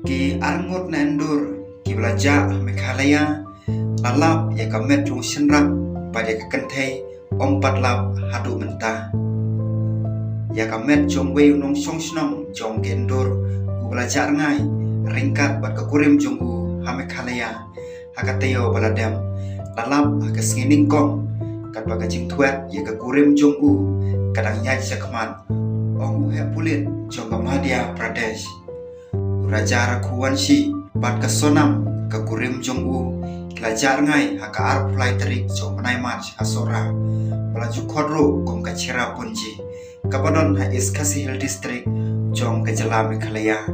Ki arngot na endur, ki belajar Meghalaya, lalap ya kamet jung senrak pada kekentai ompat lap hadu mentah. Ya kamet jung wei unong song senong jong kendur, ku belajar ngai ringkat bat kekurim jung ku Meghalaya, hakateo baladam, lalap hakesengining kong, kat baga jing tuet ya kekurim jung ku, kadang nyai sekman, ong uhe pulit jong Madhya Pradesh. Raja rakuan si bat kesonam kekurim jong u kelajar ngai haka arp fly terik jong menai march asora pelaju kodro kong kacira punji kapadon ha iskasi hill district jong kejala Meghalaya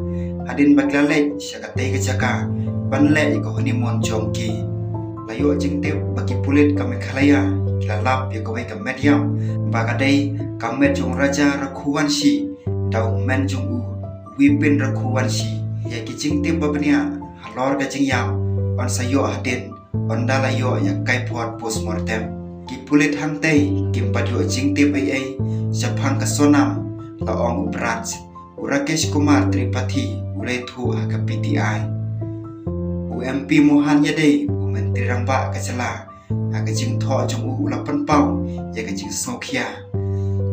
hadin baglale syakate kejaka banle iko honeymoon jong ki layo jingtip bagi pulit ke Meghalaya kilalap ya kawai ke medium bagadai kamet jong raja rakuan si dau men jong u wipin rakuan si ya kicing tim babnia halor kacing yam on sayo hadin on dalayo ya kai pot postmortem ki pulit hangtei kim padyo jing tim ai japang kasonam laong ubrats Rakesh Kumar Tripathi ulai thu ka PTI UMP Mohan Yadei Menteri Ramba Kacala ka jing tho jong u lapan pau ya ka jing sokhia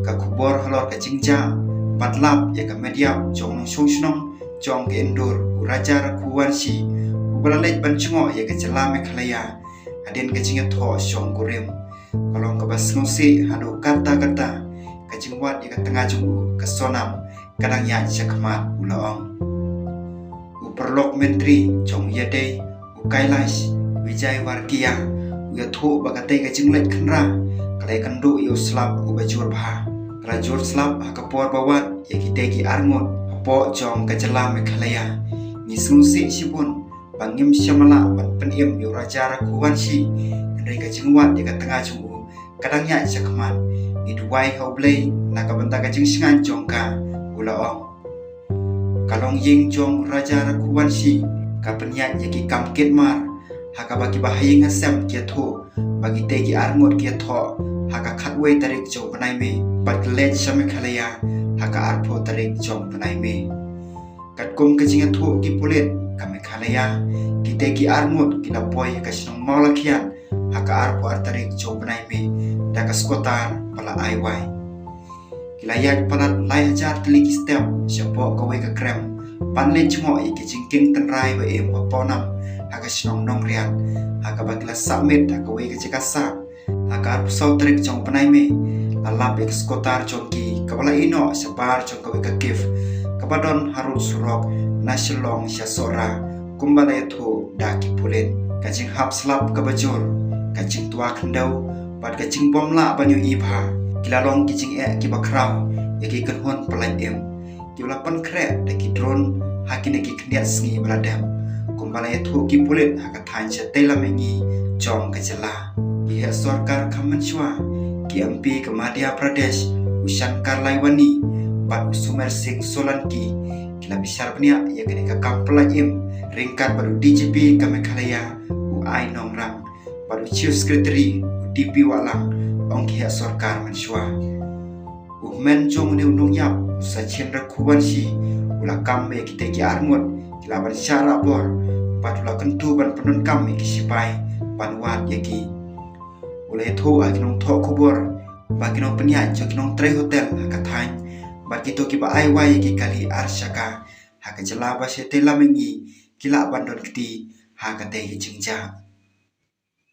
ka kubor halor ka jing ja patlap ya ka media jong song snong jong ke endur raja rakuan si ubalalej bancungo ya ke jela Meghalaya hadin ke jinga tho syong kurim kalong ke basngusi hadu kata-kata ke jingwat ya ke tengah jung ke sonam kadang ya jakmat ulaong uperlok menteri jong yadei ukailas Wijay Warkia ya thu bagate ke jinglet khenra kalai kandu yo slap ubajur bha rajur slap hakapor bawat ya kitegi arngot po jong kejala Meghalaya ngisungsi sipun bangim syamala ban penim yu raja rakuan si ndai ka jingwat di ka tengah jungu kadangnya jakman ni duai haublei na ka banta ka jing singan jongka ulaong kalong ying jong raja rakuan si ka penya yaki kamket mar haka bagi bahaying asam kia tho bagi tegi arngot kia tho haka khatwei tarik jong panai me bat lej sa Meghalaya haka arpo tarik jong panai me kat kum kajinga thu ki pulit ka Meghalaya kita ki arngot kila boy ka sinong maulakian haka arpo tarik jong panai me da ka skotar pala aiwai kila yat palat lai hajar telik step syapo ka wei ka krem panlen chmo iki jingking tenrai wa em ponam haka sinong nong rian haka bagila summit haka wei ka jikasa haka arpo sau tarik jong panai me alap ek skotar jongki kapala ino sabar jong kawe kakif kapadon harus surok nasyolong syasora kumbala itu daki pulit kacing hap slap kabajur kacing tua kendau pad kacing bomla banyu ibha kilalong kicing kibakrau yaki kenhon pelain em kiulapan krek daki drone hakin yaki kendiat sengi beladam kumbala itu ki pulit hakatain syatela mengi jong kejala pihak sorkar kamansyua MP ke Madhya Pradesh Ushankar Laiwani Pat Usumer Singh Solanki kila bisyar penia ya kene ka kampelajim ringkat baru DGP ke Meghalaya Ai Nongrang baru Chief Secretary DP Walang ongki sorkar mensyua men jong ni undung yap sa chendra kuwan si ula kamme kita ki arngot kila ban syara bor patula kentu ban penun kami ki sipai panwat yaki ulai thu akinong tho kubor baginong penyan jokinong tre hotel hakathang bagito ki ba aiwai ki kali arshaka hakajala ba setela mengi kila bandon kiti hakate hi jingja